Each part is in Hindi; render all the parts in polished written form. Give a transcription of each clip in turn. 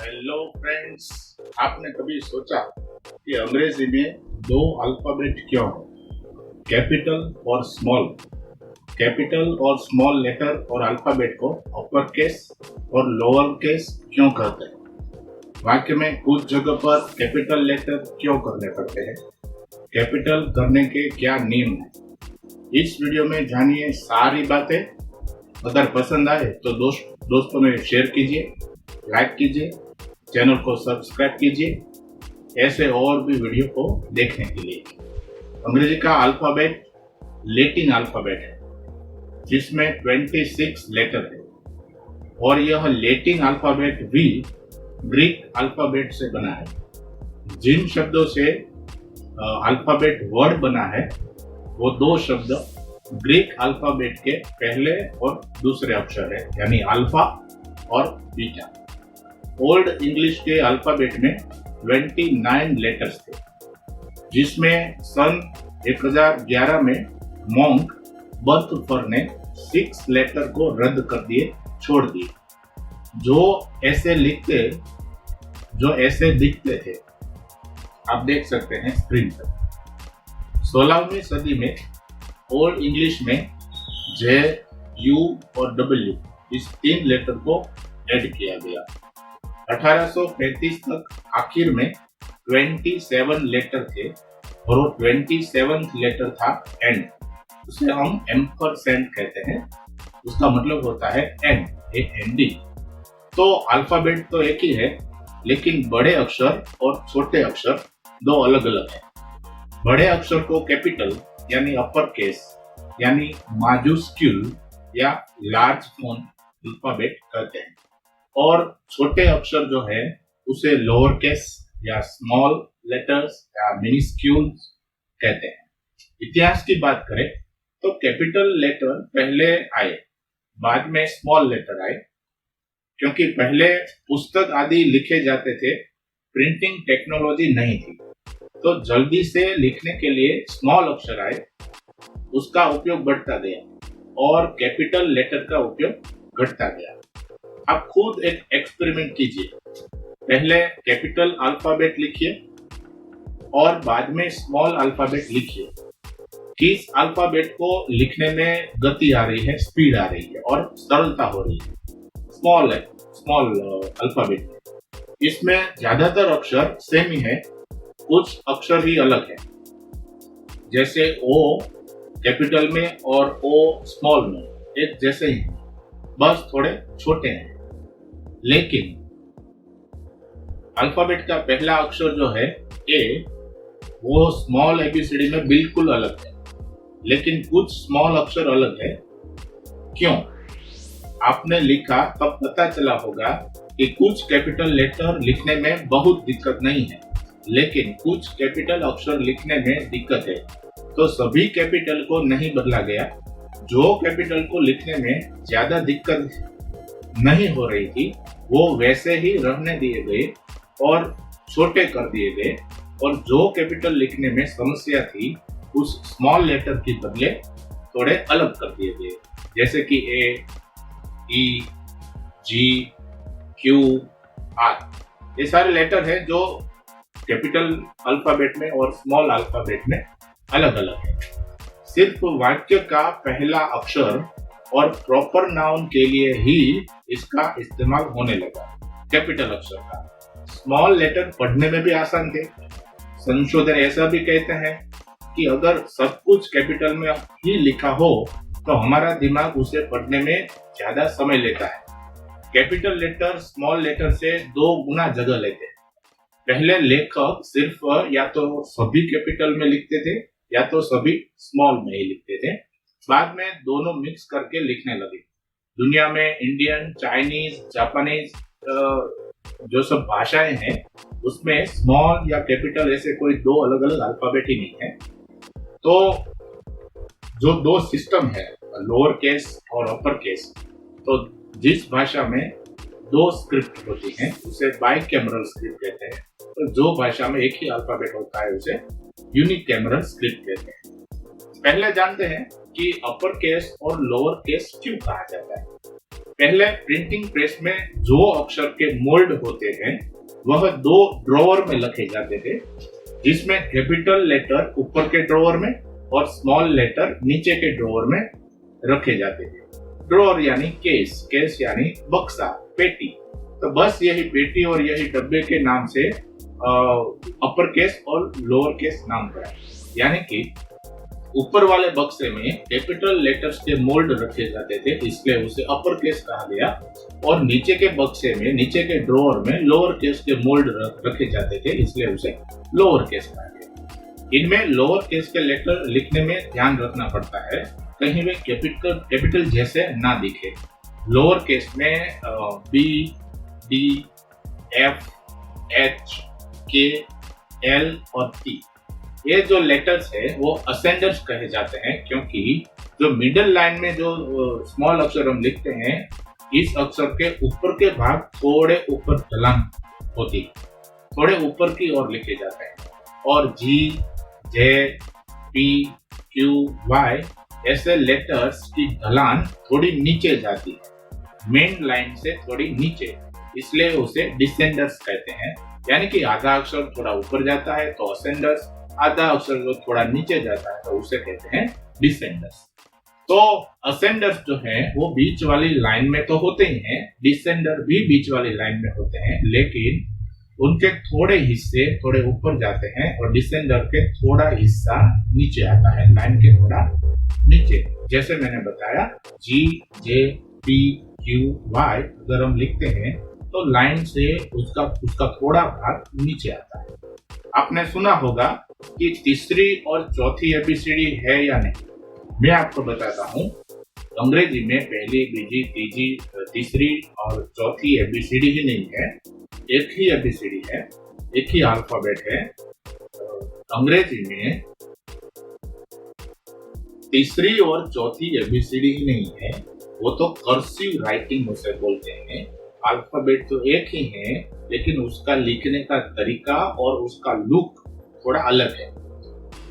हेलो फ्रेंड्स, आपने कभी सोचा कि अंग्रेजी में दो अल्फाबेट क्यों है? कैपिटल और स्मॉल। कैपिटल और स्मॉल लेटर और अल्फाबेट को अपर केस और लोअर केस क्यों कहते हैं? वाक्य में कुछ जगह पर कैपिटल लेटर क्यों करने पड़ते हैं? कैपिटल करने के क्या नियम हैं? इस वीडियो में जानिए सारी बातें। अगर पसंद आए तो दोस्तों में शेयर कीजिए, लाइक कीजिए, चैनल को सब्सक्राइब कीजिए ऐसे और भी वीडियो को देखने के लिए। अंग्रेजी का अल्फाबेट लैटिन अल्फाबेट है जिसमें 26 लेटर है और यह लैटिन अल्फाबेट भी ग्रीक अल्फाबेट से बना है। जिन शब्दों से अल्फाबेट वर्ड बना है वो दो शब्द ग्रीक अल्फाबेट के पहले और दूसरे अक्षर है, यानी अल्फा और बीटा। ओल्ड इंग्लिश के अल्फाबेट में 29 लेटर्स थे, जिसमें सन 1011 में मॉन्क बर्थफर ने 6 लेटर को रद्द कर दिए, छोड़ दिए, जो ऐसे दिखते थे। आप देख सकते हैं स्क्रीन पर। 16वीं सदी में ओल्ड इंग्लिश में जे, यू और डब्ल्यू इस 3 लेटर को ऐड किया गया। 1835 तक आखिर में 27 लेटर थे और वो 27th लेटर था एंड। उसे हम एम्परसेंड कहते हैं। उसका मतलब होता है एंड, एक एंडिंग। तो अल्फाबेट तो एक ही है, लेकिन बड़े अक्षर और छोटे अक्षर दो अलग अलग हैं। बड़े अक्षर को कैपिटल यानी अपर केस यानी माजूस्क्यूल या लार्ज फॉन्ट अल्फाबेट कहते हैं, और छोटे अक्षर जो है उसे लोअर केस या स्मॉल लेटर्स या मिनिस्क्यूल कहते हैं। इतिहास की बात करें तो कैपिटल लेटर पहले आए, बाद में स्मॉल लेटर आए, क्योंकि पहले पुस्तक आदि लिखे जाते थे, प्रिंटिंग टेक्नोलॉजी नहीं थी, तो जल्दी से लिखने के लिए स्मॉल अक्षर आए, उसका उपयोग बढ़ता गया और कैपिटल लेटर का उपयोग घटता गया। आप खुद एक एक्सपेरिमेंट कीजिए। पहले कैपिटल अल्फाबेट लिखिए और बाद में स्मॉल अल्फाबेट लिखिए। किस अल्फाबेट को लिखने में गति आ रही है, स्पीड आ रही है और सरलता हो रही है? Small alphabet. इसमें ज्यादातर अक्षर सेम ही है, कुछ अक्षर ही अलग है। जैसे ओ कैपिटल में और ओ स्मॉल में एक जैसे ही, बस थोड़े छोटे हैं। लेकिन अल्फाबेट का पहला अक्षर जो है ए, वो स्मॉल एबीसीडी में बिल्कुल अलग है, लेकिन कुछ स्मॉल अक्षर अलग है। क्यों? आपने लिखा तब पता चला होगा कि कुछ कैपिटल लेटर लिखने में बहुत दिक्कत नहीं है, लेकिन कुछ कैपिटल अक्षर लिखने में दिक्कत है। तो सभी कैपिटल को नहीं बदला गया। जो कैपिटल को लिखने में ज्यादा दिक्कत नहीं हो रही थी वो वैसे ही रहने दिए गए और छोटे कर दिए गए, और जो कैपिटल लिखने में समस्या थी उस स्मॉल लेटर के बदले थोड़े अलग कर दिए गए, जैसे कि ए, ई, जी, क्यू, आर। ये सारे लेटर हैं जो कैपिटल अल्फाबेट में और स्मॉल अल्फाबेट में अलग अलग है। सिर्फ वाक्य का पहला अक्षर और प्रॉपर नाउन के लिए ही इसका इस्तेमाल होने लगा, कैपिटल अक्षर का। स्मॉल लेटर पढ़ने में भी आसान थे। संशोधन ऐसा भी कहते हैं कि अगर सब कुछ कैपिटल में ही लिखा हो तो हमारा दिमाग उसे पढ़ने में ज्यादा समय लेता है। कैपिटल लेटर स्मॉल लेटर से 2 गुना जगह लेते हैं। पहले लेखक सिर्फ या तो सभी कैपिटल में लिखते थे या तो सभी स्मॉल में ही लिखते थे। बाद में दोनों मिक्स करके लिखने लगे। दुनिया में इंडियन, चाइनीज, जापानीज जो सब भाषाएं हैं उसमें स्मॉल या कैपिटल ऐसे कोई 2 अलग अलग अल्फाबेट ही नहीं है। तो जो 2 सिस्टम है, लोअर केस और अपर केस, तो जिस भाषा में 2 स्क्रिप्ट होती हैं उसे बाइकैमरल स्क्रिप्ट कहते हैं। तो जो भाषा में एक ही अल्फाबेट होता है उसे यूनिकैमरल स्क्रिप्ट कहते हैं। पहले जानते हैं कि अपर केस और लोअर केस क्यों कहा जाता है। पहले प्रिंटिंग प्रेस में जो अक्षर के मोल्ड होते हैं वह 2 ड्रॉवर में रखे जाते थे, जिसमें कैपिटल लेटर ऊपर के ड्रॉवर में और स्मॉल लेटर नीचे के ड्रॉवर में रखे जाते थे। ड्रॉवर यानी केस, केस यानी बक्सा, पेटी। तो बस यही पेटी और यही डब्बे के नाम से अपर केस और लोअर केस नाम पड़ा। यानी कि ऊपर वाले बक्से में कैपिटल लेटर्स के मोल्ड रखे जाते थे, इसलिए उसे अपर केस कहा गया, और नीचे के बक्से में, नीचे के ड्रॉवर में लोअर केस के मोल्ड रखे जाते थे, इसलिए उसे लोअर केस कहा गया। इनमें लोअर केस के लेटर लिखने में ध्यान रखना पड़ता है, कहीं वे कैपिटल जैसे ना दिखे। लोअर केस में बी, डी, एफ, एच, के, एल और टी, ये जो लेटर्स है वो असेंडर्स कहे जाते हैं, क्योंकि जो मिडिल लाइन में जो स्मॉल अक्षर हम लिखते हैं, इस अक्षर के ऊपर के भाग थोड़े ऊपर ढलान होती है, थोड़े ऊपर की ओर लिखे जाते हैं, और जी, जे, पी, क्यू, वाई ऐसे लेटर्स की ढलान थोड़ी नीचे जाती है, मेन लाइन से थोड़ी नीचे, इसलिए उसे डिसेंडर्स कहते हैं। यानी कि आधा अक्षर थोड़ा ऊपर जाता है तो असेंडर्स, आधा अक्षर जो थोड़ा नीचे जाता है तो उसे कहते हैं डिसेंडर्स। तो असेंडर्स जो है वो बीच वाली लाइन में तो होते ही हैं, डिसेंडर भी बीच वाली लाइन में होते हैं, लेकिन उनके थोड़े हिस्से थोड़े ऊपर जाते हैं और डिसेंडर के थोड़ा हिस्सा नीचे आता है, लाइन के थोड़ा नीचे। जैसे मैंने बताया, जी, जे, पी, क्यू, वाई अगर हम लिखते हैं तो लाइन से उसका थोड़ा भाग नीचे आता है। आपने सुना होगा कि तीसरी और चौथी एबीसीडी है या नहीं। मैं आपको बताता हूँ, अंग्रेजी में पहली, बीजी, तीजी, तीसरी और चौथी एबीसीडी ही नहीं है, एक ही एबीसीडी है, एक ही अल्फाबेट है। अंग्रेजी में तीसरी और चौथी एबीसीडी ही नहीं है, वो तो कर्सिव राइटिंग उसे बोलते हैं। अल्फाबेट तो एक ही है, लेकिन उसका लिखने का तरीका और उसका लुक थोड़ा अलग है,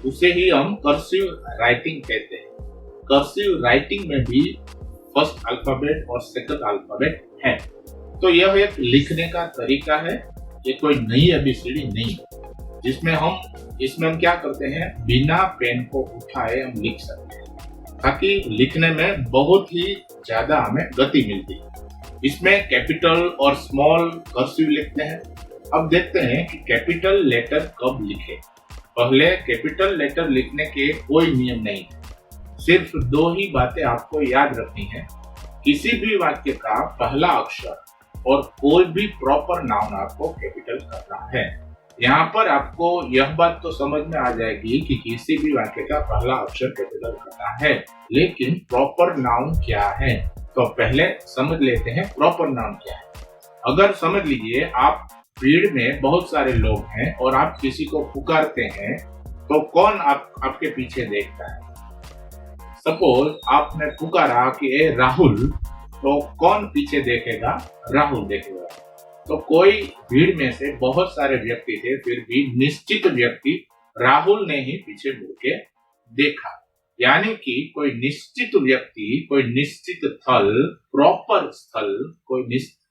उसे ही हम कर्सिव राइटिंग कहते हैं। कर्सिव राइटिंग में भी फर्स्ट अल्फाबेट और सेकंड अल्फाबेट है। तो यह एक लिखने का तरीका है, ये कोई नई एबीसीडी नहीं है, इसमें हम क्या करते हैं, बिना पेन को उठाए हम लिख सकते हैं, ताकि लिखने में बहुत ही ज्यादा हमें गति मिलती है। इसमें कैपिटल और स्मॉल कर्सिव लिखते हैं। अब देखते हैं कि कैपिटल लेटर कब लिखे। पहले कैपिटल लेटर लिखने के कोई नियम नहीं है, सिर्फ 2 ही बातें आपको याद रखनी है। किसी भी वाक्य का पहला अक्षर और कोई भी प्रॉपर नाउन आपको कैपिटल करना है। यहाँ पर आपको यह बात तो समझ में आ जाएगी कि किसी भी वाक्य का पहला अक्षर कैपिटल करना है, लेकिन प्रॉपर नाउन क्या है, तो पहले समझ लेते हैं प्रॉपर नाउन क्या है। अगर समझ लीजिए आप भीड़ में बहुत सारे लोग हैं और आप किसी को पुकारते हैं, तो कौन आपके पीछे देखता है। सपोज आपने पुकारा कि ए राहुल, तो कौन पीछे देखेगा, राहुल देखेगा। तो कोई भीड़ में से बहुत सारे व्यक्ति थे, फिर भी निश्चित व्यक्ति राहुल ने ही पीछे मुड़ के देखा। यानी कि कोई निश्चित व्यक्ति, कोई निश्चित स्थल, प्रॉपर स्थल, कोई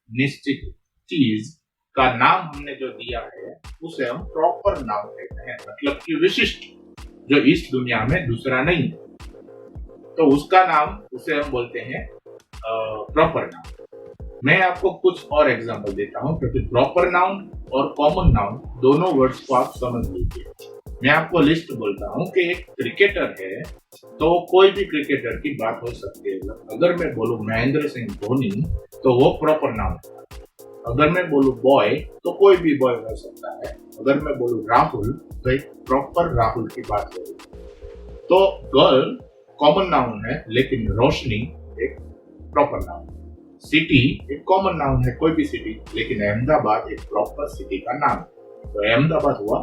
निश्चित चीज का नाम हमने जो दिया है उसे हम प्रॉपर नाउन कहते हैं, मतलब कि विशिष्ट, जो इस दुनिया में दूसरा नहीं है, तो उसका नाम, उसे हम बोलते हैं प्रॉपर नाउन। मैं आपको कुछ और एग्जांपल देता हूं, क्योंकि प्रॉपर नाउन और कॉमन नाउन दोनों वर्ड्स को आप समझ लीजिए। मैं आपको लिस्ट बोलता हूं कि एक क्रिकेटर है, तो कोई भी क्रिकेटर की बात हो सकती है। अगर मैं बोलूं महेंद्र सिंह धोनी, तो वो प्रॉपर नाउन है। अगर मैं बोलूं बॉय, तो कोई भी बॉय हो सकता है। अगर मैं बोलूं राहुल, तो एक प्रॉपर राहुल की बात हो रही है। तो गर्ल कॉमन नाउन है, लेकिन रोशनी एक प्रॉपर नाउन है। सिटी एक कॉमन नाउन है, कोई भी सिटी, लेकिन अहमदाबाद एक प्रॉपर सिटी का नाम है, तो अहमदाबाद हुआ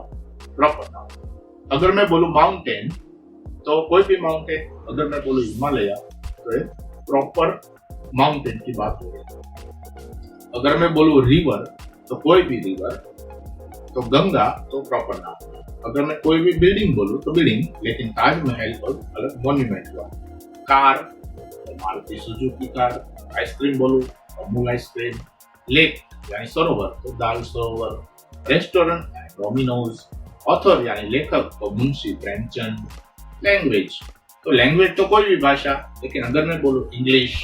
प्रॉपर नाउन। अगर मैं बोलूं माउंटेन, तो कोई भी माउंटेन। अगर मैं बोलूं हिमालय, तो एक प्रॉपर माउंटेन की बात हो रही है। अगर मैं बोलूं रिवर, तो कोई भी रिवर, तो गंगा तो प्रॉपर नाउन। अगर मैं कोई भी बिल्डिंग बोलूं, तो बिल्डिंग, लेकिन ताजमहल तो अलग मॉन्यूमेंट हुआ। Car Maruti Suzuki car, ice cream बोलूं अमूल आइसक्रीम, लेक यानी सरोवर तो दाल सरोवर, रेस्टोरेंट यानी डोमिनोज, ऑथर यानी लेखक तो मुंशी प्रेमचंद, लैंग्वेज तो लैंग्वेज तो कोई भी भाषा, लेकिन अगर मैं बोलूं इंग्लिश,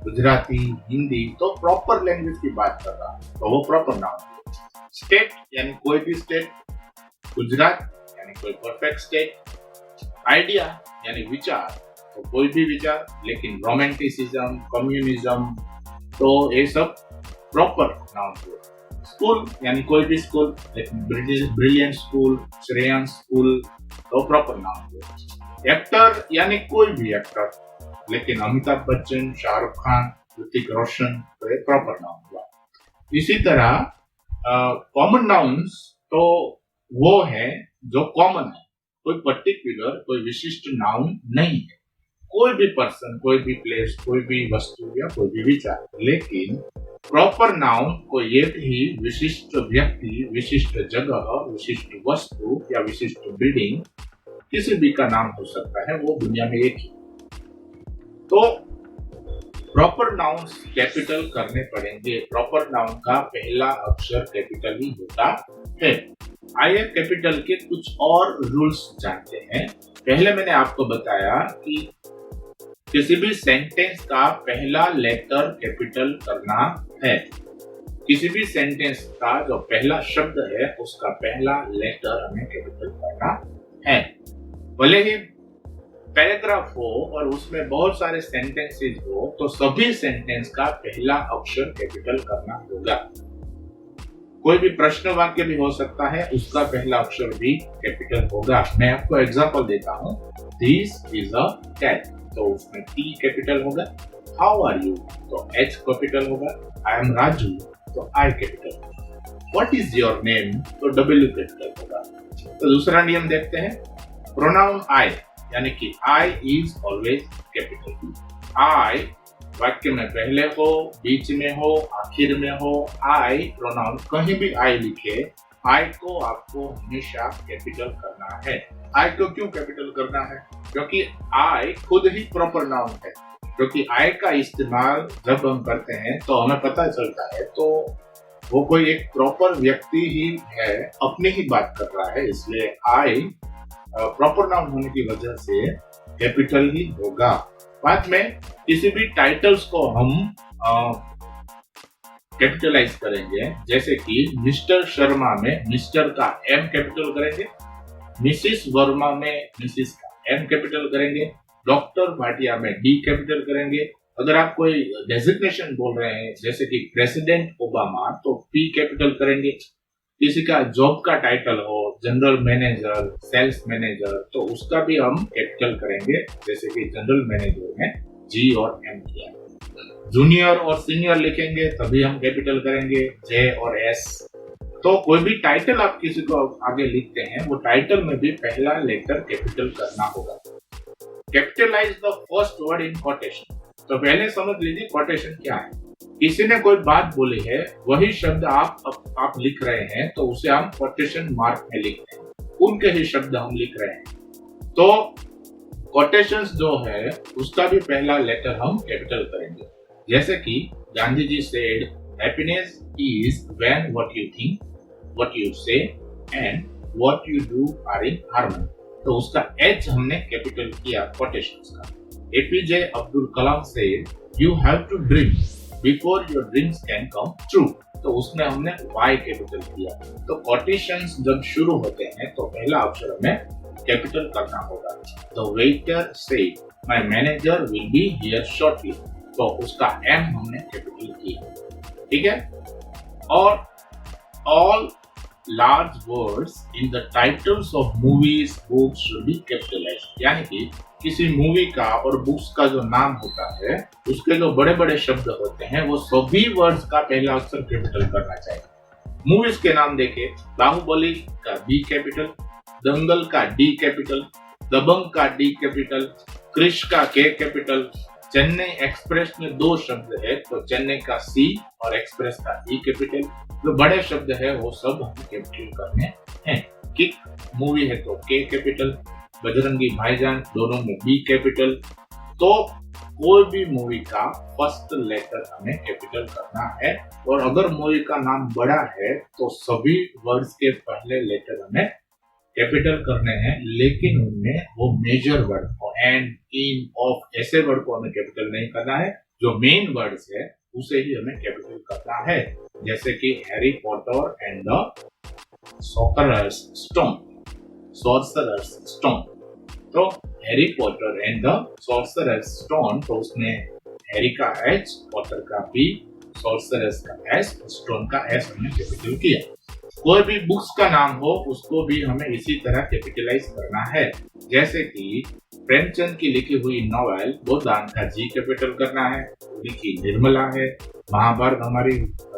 गुजराती, हिंदी तो प्रॉपर लैंग्वेज की बात कर रहा हूं तो वो प्रॉपर नाउन। स्टेट यानी कोई भी स्टेट, गुजरात यानी कोई परफेक्ट स्टेट, आइडिया यानी विचार तो कोई भी विचार, लेकिन रोमांटिसिज्म, कम्युनिज्म तो ये सब प्रॉपर नाउन हुए। स्कूल यानी कोई भी स्कूल, लेकिन ब्रिलियंट स्कूल, श्रेयांश स्कूल तो प्रॉपर नाउन हुए। एक्टर यानी कोई भी एक्टर, लेकिन अमिताभ बच्चन, शाहरुख खान, ऋतिक रोशन तो ये प्रॉपर नाउन हुआ। इसी तरह कॉमन नाउन्स तो वो है जो कॉमन है, कोई पर्टिकुलर कोई विशिष्ट नाउन नहीं है, कोई भी पर्सन, कोई भी प्लेस, कोई भी वस्तु या कोई भी विचार। लेकिन प्रॉपर नाउन को एक ही विशिष्ट व्यक्ति, विशिष्ट जगह, विशिष्ट वस्तु या विशिष्ट बिल्डिंग किसी भी का नाम हो सकता है, वो दुनिया में एक ही। तो प्रॉपर नाउन्स कैपिटल करने पड़ेंगे। प्रॉपर नाउन का पहला अक्षर कैपिटल ही होता है। आइए कैपिटल के कुछ और रूल्स जानते हैं। पहले मैंने आपको बताया कि किसी भी सेंटेंस का पहला लेटर कैपिटल करना है। किसी भी सेंटेंस का जो पहला शब्द है उसका पहला लेटर हमें कैपिटल करना है। भले ही पैराग्राफ हो और उसमें बहुत सारे सेंटेंसेस हो तो सभी सेंटेंस का पहला अक्षर कैपिटल करना होगा। कोई भी प्रश्न वाक्य भी हो सकता है, उसका पहला अक्षर भी कैपिटल होगा। मैं आपको एग्जांपल देता हूँ। दिस इज अ कैट तो उसमें टी कैपिटल होगा। हाउ आर यू तो एच कैपिटल होगा। आई एम राजू तो आई कैपिटल होगा। व्हाट इज योर नेम तो डब्ल्यू कैपिटल होगा। तो दूसरा नियम देखते हैं। प्रोनाउन आई यानी कि आई इज ऑलवेज कैपिटल। आई वाक्य में पहले हो, बीच में हो, आखिर में हो, आई प्रोनाउन कहीं भी आई लिखे, आई को आपको हमेशा कैपिटल करना है। आई को क्यों कैपिटल करना है? क्योंकि आई खुद ही प्रॉपर नाउन है। क्योंकि आई का इस्तेमाल जब हम करते हैं तो हमें पता चलता है तो वो कोई एक प्रॉपर व्यक्ति ही है, अपनी ही बात कर रहा है, इसलिए आई प्रॉपर नाउन होने की वजह से कैपिटल ही होगा। बाद में किसी भी टाइटल्स को हम कैपिटलाइज करेंगे, जैसे कि मिस्टर शर्मा में मिस्टर का एम कैपिटल करेंगे, मिसिस वर्मा में मिसिस का एम कैपिटल करेंगे, डॉक्टर भाटिया में डी कैपिटल करेंगे। अगर आप कोई डेजिग्नेशन बोल रहे हैं जैसे कि प्रेसिडेंट ओबामा तो पी कैपिटल करेंगे। किसी का जॉब का टाइटल हो, जनरल मैनेजर, सेल्स मैनेजर तो उसका भी हम कैपिटल करेंगे, जैसे कि जनरल मैनेजर में जी और एम किया। जूनियर और सीनियर लिखेंगे तभी हम कैपिटल करेंगे, जे और एस। तो कोई भी टाइटल आप किसी को आगे लिखते हैं वो टाइटल में भी पहला लेटर कैपिटल करना होगा। Capitalize the first word in quotation. तो पहले समझ लीजिए कोटेशन क्या है। किसी ने कोई बात बोली है, वही शब्द आप लिख रहे हैं तो उसे हम कोटेशन मार्क में लिखते हैं, उनके ही शब्द हम लिख रहे हैं। तो कोटेशंस जो है उसका भी पहला लेटर हम कैपिटल करेंगे, जैसे कि Gandhi ji said happiness is when what you think, what you say and what you do are in harmony. तो उसका एच हमने कैपिटल किया कोटेशंस का। APJ Abdul Kalam said you have to dream before your dreams can come true. तो उसमें हमने वाई कैपिटल किया। तो कोटेशंस जब शुरू होते हैं तो पहला अक्षर हमें कैपिटल करना होगा। तो waiter said my manager will be here shortly तो उसका एम हमने कैपिटल किया, ठीक है। और all large words in the titles of movies books should be capitalised. यानी कि किसी मूवी का और बुक्स का जो नाम होता है उसके जो बड़े बड़े शब्द होते हैं वो सभी वर्ड्स का पहला अक्षर कैपिटल करना चाहिए। मूवीज के नाम देखे, बाहुबली का बी कैपिटल, दंगल का डी कैपिटल, दबंग का डी कैपिटल, क्रिश का के कैपिटल, चेन्नई एक्सप्रेस में दो शब्द है तो चेन्नई का सी और एक्सप्रेस का ई कैपिटल। जो बड़े शब्द है वो सब हमें कैपिटल करने हैं। किक मूवी है तो के कैपिटल, बजरंगी भाईजान दोनों में बी कैपिटल। तो कोई भी मूवी का फर्स्ट लेटर हमें कैपिटल करना है, और अगर मूवी का नाम बड़ा है तो सभी वर्ड्स के पहले लेटर हमें कैपिटल करने हैं, लेकिन उनमें वो major word and, in, of ऐसे वर्ड को हमें कैपिटल नहीं करना है। जो मेन वर्ड्स है उसे ही हमें कैपिटल करना है, जैसे कि Harry Potter and the sorcerer's stone. तो Harry Potter and the sorcerer's stone, तो उसने हैरी का एच, पॉटर का पी, सॉर्सरर्स का एस, स्टोन का एस हमने कैपिटल किया। कोई भी बुक्स का नाम हो उसको भी हमें इसी तरह कैपिटलाइज करना है, जैसे कि प्रेमचंद की लिखी हुई नॉवेल गोदान का जी कैपिटल करना है, लिखी निर्मला है, महाभारत हमारी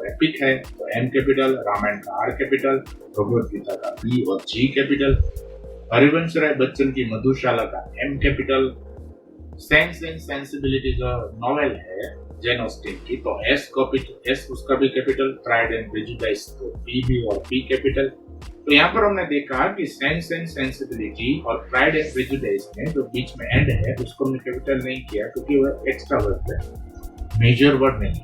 एपिक है तो एम कैपिटल, रामायण का आर कैपिटल, भगवत गीता का बी और जी कैपिटल, हरिवंश राय बच्चन की मधुशाला का M capital, sense and sensibility जो नॉवेल है जेन ऑस्टिन की तो एस उसका भी कैपिटल, प्राइड एंड प्रेजुडिस तो पी भी और पी कैपिटल। तो यहाँ पर हमने देखा कि सेंस एंड सेंसिबिलिटी और प्राइड एंड प्रेजुडिस में जो बीच में एंड है उसको हमने कैपिटल नहीं किया क्योंकि वह एक्स्ट्रा वर्ड है, मेजर वर्ड नहीं।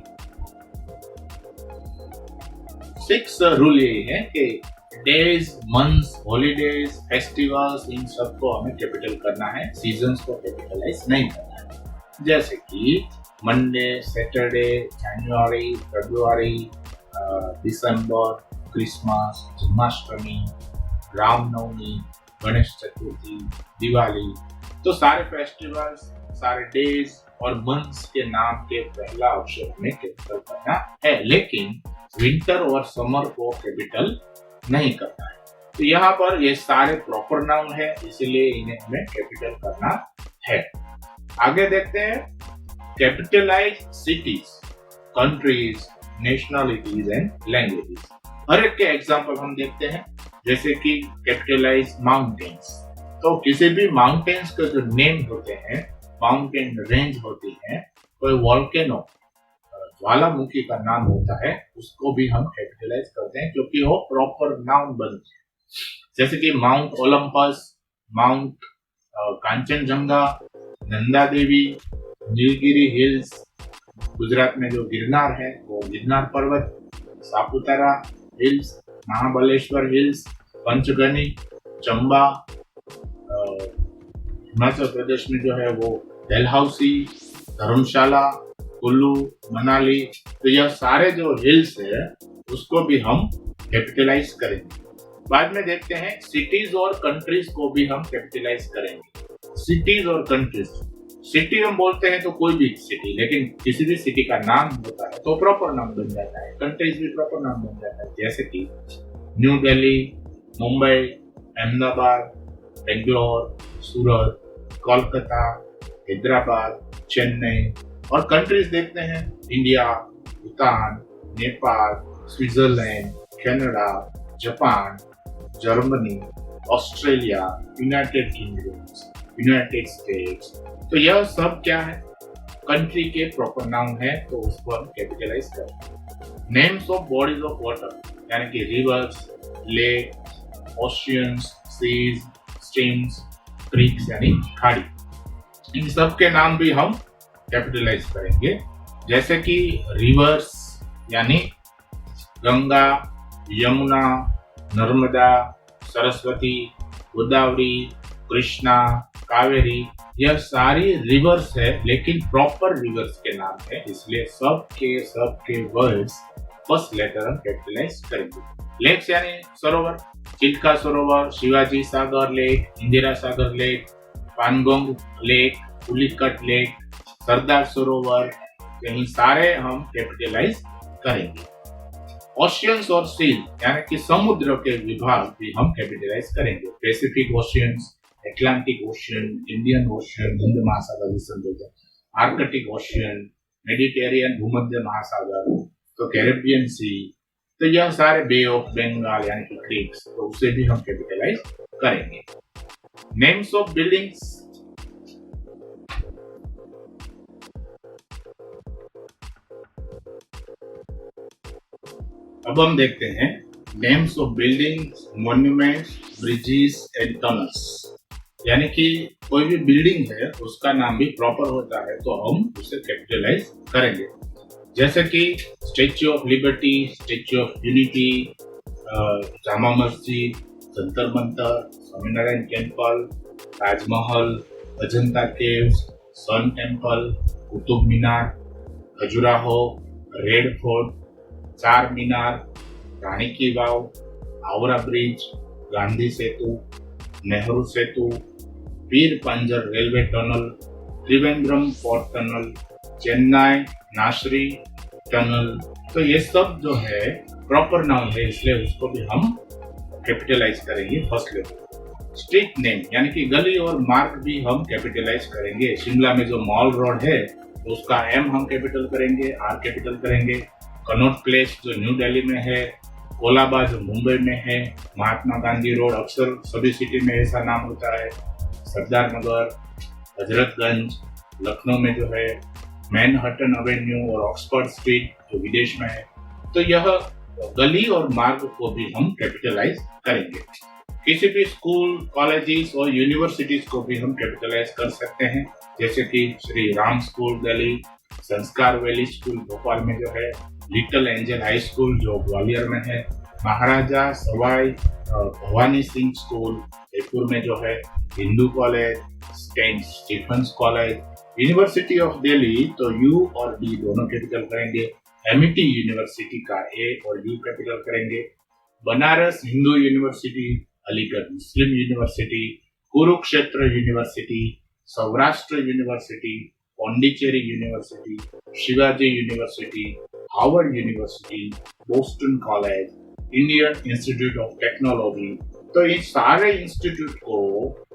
6 रूल यही है कि डेज, मंथ्स, हॉलीडेज, फेस्टिवल्स, इन सबको हमें कैपिटल करना है, सीजन्स को कैपिटलाइज नहीं करना है। जैसे कि मंडे, सैटरडे, जनवरी, फरवरी, दिसंबर, क्रिसमस, जन्माष्टमी, रामनवमी, गणेश चतुर्थी, दिवाली। तो सारे फेस्टिवल्स, सारे डेज और मंथ्स के नाम के पहला अक्षर हमें कैपिटल करना है, लेकिन विंटर और समर को कैपिटल नहीं करना है। तो यहाँ पर ये सारे प्रॉपर नाउन है, इसलिए इन्हें हमें कैपिटल करना है। आगे देखते हैं capitalize cities, countries, nationalities and languages. हर एक के एग्जांपल हम देखते हैं, जैसे कि कैपिटलाइज माउंटेन्स। तो किसी भी माउंटेन्स के जो नेम होते हैं, माउंटेन रेंज होती है, कोई वोल्केनो ज्वालामुखी का नाम होता है, उसको भी हम कैपिटलाइज करते हैं क्योंकि वो प्रॉपर नाउन बनते हैं। जैसे कि Mount Olympus, Mount Kanchenjunga, Nanda Devi, Nilgiri Hills, Gujarat में जो गिरनार है वो गिरनार पर्वत, सापुतारा हिल्स, महाबलेश्वर हिल्स, पंचगनी, चंबा, हिमाचल प्रदेश में जो है वो डलहौसी, धर्मशाला, कुल्लू, मनाली। तो यह सारे जो हिल्स है उसको भी हम कैपिटलाइज करेंगे। बाद में देखते हैं सिटीज और कंट्रीज को भी हम कैपिटलाइज करेंगे। सिटीज और कंट्रीज, सिटी हम बोलते हैं तो कोई भी सिटी, लेकिन किसी भी सिटी का नाम होता है तो प्रॉपर नाम बन जाता है, कंट्रीज भी प्रॉपर नाम बन जाता है। जैसे कि न्यू दिल्ली, मुंबई, अहमदाबाद, बेंगलोर, सूरत, कोलकाता, हैदराबाद, चेन्नई। और कंट्रीज देखते हैं India, Bhutan, Nepal, Switzerland, Canada, Japan, Germany, Australia, United kingdom, United states. तो यह सब क्या है, कंट्री के प्रॉपर नाउन है, तो उसको हम कैपिटलाइज करें। Names of bodies of water, यानी कि rivers, lake, oceans, seas, streams, creeks यानी खाड़ी, इन सब के नाम भी हम कैपिटलाइज करेंगे। जैसे कि रिवर्स यानी गंगा, यमुना, नर्मदा, सरस्वती, गोदावरी, कृष्णा, कावेरी, यह सारी रिवर्स है, लेकिन प्रॉपर रिवर्स के नाम है, इसलिए सब के वर्ड्स फर्स्ट लेटर हम कैपिटलाइज करेंगे। लेक्स यानी सरोवर, चिल्का सरोवर, शिवाजी सागर lake, Indira Sagar lake, पानगोंग lake, Pulicat lake, Sardar Sarovar, यही सारे हम कैपिटलाइज करेंगे। ओशियंस और सील यानी कि समुद्र के विभाग भी हम कैपिटलाइज करेंगे। Pacific oceans, Atlantic ocean, Indian ocean, Hind महासागर जिसे बोलते हैं, आर्कटिक ओशियन, मेडिटेरियन भूमध्य महासागर, तो कैरेबियन सी, तो यह सारे बे ऑफ बंगाल यानी कि क्रीक्स, तो उसे भी हम कैपिटलाइज करेंगे। नेम्स ऑफ बिल्डिंग्स, अब हम देखते हैं names of buildings, monuments, bridges and tunnels. यानी कि कोई भी बिल्डिंग है उसका नाम भी प्रॉपर होता है तो हम उसे कैपिटलाइज करेंगे। जैसे कि Statue of Liberty, Statue of Unity, Jama Masjid, Jantar Mantar, Swaminarayan Temple, Taj Mahal, Ajanta Caves, Sun Temple, Qutub Minar, Khajuraho, Red Fort, Char Minar, Rani ki Vav, Howrah Bridge, Gandhi Setu, Nehru Setu, Veer Panjar railway tunnel, Trivandrum port tunnel, Chennai नाशरी टनल। तो ये सब जो है प्रॉपर नाउन है, इसलिए उसको भी हम कैपिटलाइज करेंगे फर्स्ट लेवल। स्ट्रीट नेम यानी कि गली और मार्ग भी हम कैपिटलाइज करेंगे। शिमला में जो मॉल रोड है तो उसका एम हम कैपिटल करेंगे, आर कैपिटल करेंगे। कनॉट प्लेस जो न्यू दिल्ली में है, कोलाबा जो मुंबई में है, महात्मा गांधी रोड अक्सर सभी सिटी में ऐसा नाम होता है, सरदार नगर, हजरतगंज, लखनऊ में जो है मैनहट्टन एवेन्यू और ऑक्सफोर्ड स्ट्रीट जो विदेश में है। तो यह गली और मार्ग को भी हम कैपिटलाइज करेंगे। किसी भी स्कूल, कॉलेजेस और यूनिवर्सिटीज को भी हम कैपिटलाइज कर सकते हैं, जैसे कि श्री राम स्कूल दिल्ली, संस्कार वैली स्कूल भोपाल में जो है, लिटिल एंजल हाई स्कूल जो ग्वालियर में है, महाराजा सवाई भवानी सिंह स्कूल जयपुर में जो है, Hindu college, Saint Stephen's college, university of Delhi तो यू और डी दोनों कैपिटल करेंगे। एमिटी यूनिवर्सिटी का ए और यू कैपिटल करेंगे। Banaras Hindu university, Aligarh Muslim university, Kurukshetra university, Saurashtra university, Pondicherry university, Shivaji university, Harvard university, Boston college, Indian institute of technology. तो इन सारे इंस्टीट्यूट को,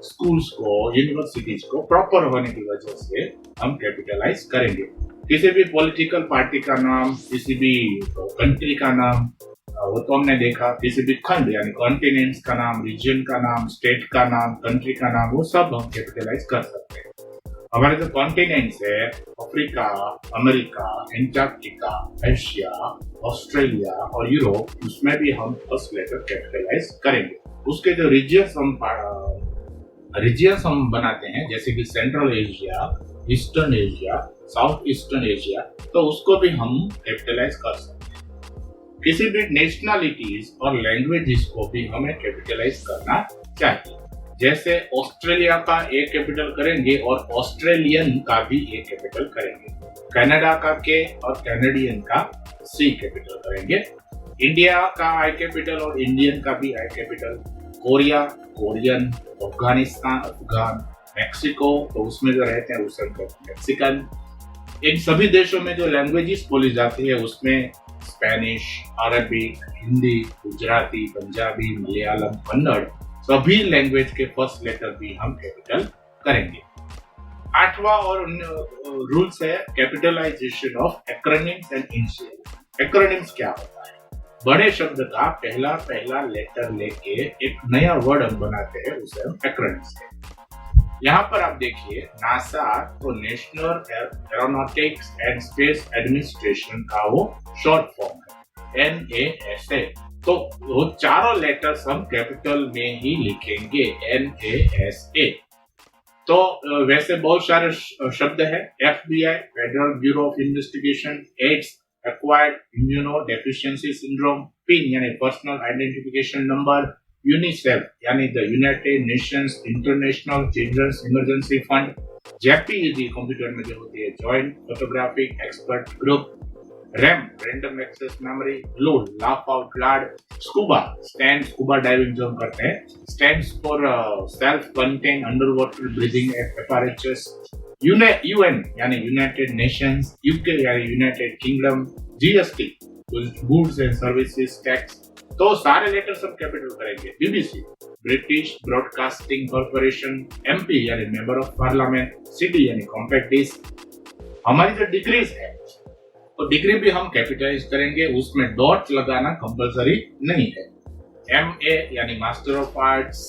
स्कूल्स को, यूनिवर्सिटीज को प्रॉपर होने की वजह से हम कैपिटलाइज करेंगे। किसी भी पॉलिटिकल पार्टी का नाम, किसी भी कंट्री का नाम, वो तो हमने देखा, किसी भी खंड यानी कॉन्टिनेंट्स का नाम, रीजन का नाम, स्टेट का नाम, कंट्री का नाम, वो सब हम कैपिटलाइज कर सकते हैं। हमारे जो कॉन्टिनेंट्स है, Africa, America, Antarctica, Asia, Australia और यूरोप, उसमें भी हम फर्स्ट लेटर कैपिटलाइज करेंगे। उसके जो रीजियंस हम बनाते हैं, जैसे कि central Asia, eastern Asia, south eastern Asia, तो उसको भी हम कैपिटलाइज कर सकते हैं। किसी भी नेशनलिटीज और लैंग्वेजेस को भी हमें कैपिटलाइज करना चाहिए। जैसे ऑस्ट्रेलिया का ए कैपिटल करेंगे और ऑस्ट्रेलियन का भी ए कैपिटल करेंगे। कनाडा का के और कैनेडियन का सी कैपिटल करेंगे। इंडिया का आई कैपिटल और इंडियन का भी आई capital. Korea, Korean, Afghanistan, Afghan, Mexico, तो उसमें जो रहते हैं उसे मैक्सिकन। इन सभी देशों में जो लैंग्वेजेस बोली जाती है उसमें स्पेनिश, अरबिक, हिंदी, गुजराती, पंजाबी, मलयालम, कन्नड़, सभी लैंग्वेज के फर्स्ट लेटर भी हम कैपिटल करेंगे। आठवां और रूल्स है capitalization of acronyms and initial. Acronyms क्या होता है? बड़े शब्द का पहला लेटर लेके एक नया वर्ड हम बनाते हैं, उसे हम एक्रोनिम्स कहते हैं। यहाँ पर आप देखिए, नासा तो national aeronautics and space administration का वो शॉर्ट फॉर्म है, NASA। तो वो चारों लेटर्स हम कैपिटल में ही लिखेंगे, NASA। तो वैसे बहुत सारे शब्द है, FBI Federal Bureau of Investigation, AIDS acquired immuno deficiency syndrome, PIN यानी पर्सनल आइडेंटिफिकेशन नंबर, यूनिसेफ यानी the United Nations International Children's Emergency Fund, JPEG computer में जो होती है joint photographic expert group, RAM random access memory, LOL laugh out loud, scuba stand scuba diving जो हम करते हैं, stands for self contain under water breathing apparatus, UN यानी यूनाइटेड नेशंस, UK यानी United Kingdom, GST goods and services tax. तो सारे लेटर सब कैपिटल करेंगे। BBC British broadcasting corporation, MP यानी मेंबर ऑफ पार्लियामेंट, CD यानी कॉम्पैक्ट डिस्क। हमारी जो डिग्रीज है तो डिग्री भी हम कैपिटलाइज करेंगे, उसमें डॉट लगाना कंपलसरी नहीं है। MA यानी मास्टर ऑफ आर्ट्स,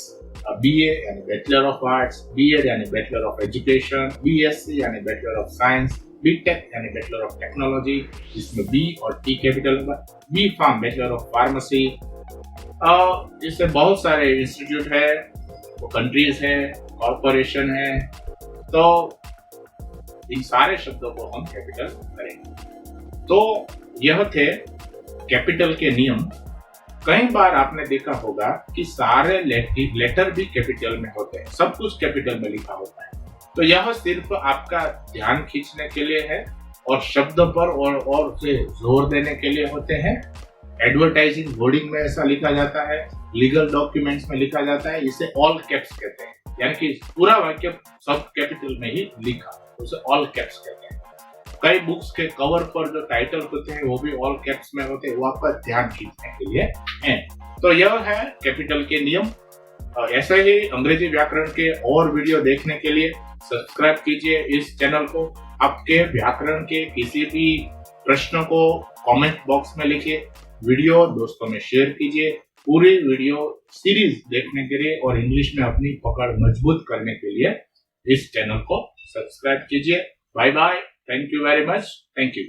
BA यानी बैचलर ऑफ आर्ट्स, BEd यानी बैचलर ऑफ एजुकेशन, BSc यानी बैचलर ऑफ साइंस, BTech यानी बैचलर ऑफ टेक्नोलॉजी, जिसमें B और T कैपिटल होगा, B.Pharm बैचलर ऑफ फार्मेसी। इससे बहुत सारे इंस्टीट्यूट है, वो कंट्रीज है, कॉरपोरेशन है, तो इन सारे शब्दों को हम कैपिटल करेंगे। तो यह थे कैपिटल के नियम। कई बार आपने देखा होगा कि सारे लेटर भी कैपिटल में होते हैं, सब कुछ कैपिटल में लिखा होता है। तो यह सिर्फ आपका ध्यान खींचने के लिए है और शब्द पर और से जोर देने के लिए होते हैं। एडवर्टाइजिंग होर्डिंग में ऐसा लिखा जाता है, लीगल डॉक्यूमेंट्स में लिखा जाता है, इसे ऑल कैप्स कहते हैं, यानी कि पूरा वाक्य सब कैपिटल में ही लिखा, उसे ऑल कैप्स कहते हैं। कई बुक्स के कवर पर जो टाइटल होते हैं वो भी ऑल कैप्स में होते हैं, वो आपका ध्यान खींचने के लिए हैं। तो यह है कैपिटल के नियम। ऐसे ही अंग्रेजी व्याकरण के और वीडियो देखने के लिए सब्सक्राइब कीजिए इस चैनल को। आपके व्याकरण के किसी भी प्रश्न को कमेंट बॉक्स में लिखिए, वीडियो दोस्तों में शेयर कीजिए। पूरी वीडियो सीरीज देखने के लिए और इंग्लिश में अपनी पकड़ मजबूत करने के लिए इस चैनल को सब्सक्राइब कीजिए। Bye bye, thank you very much, thank you.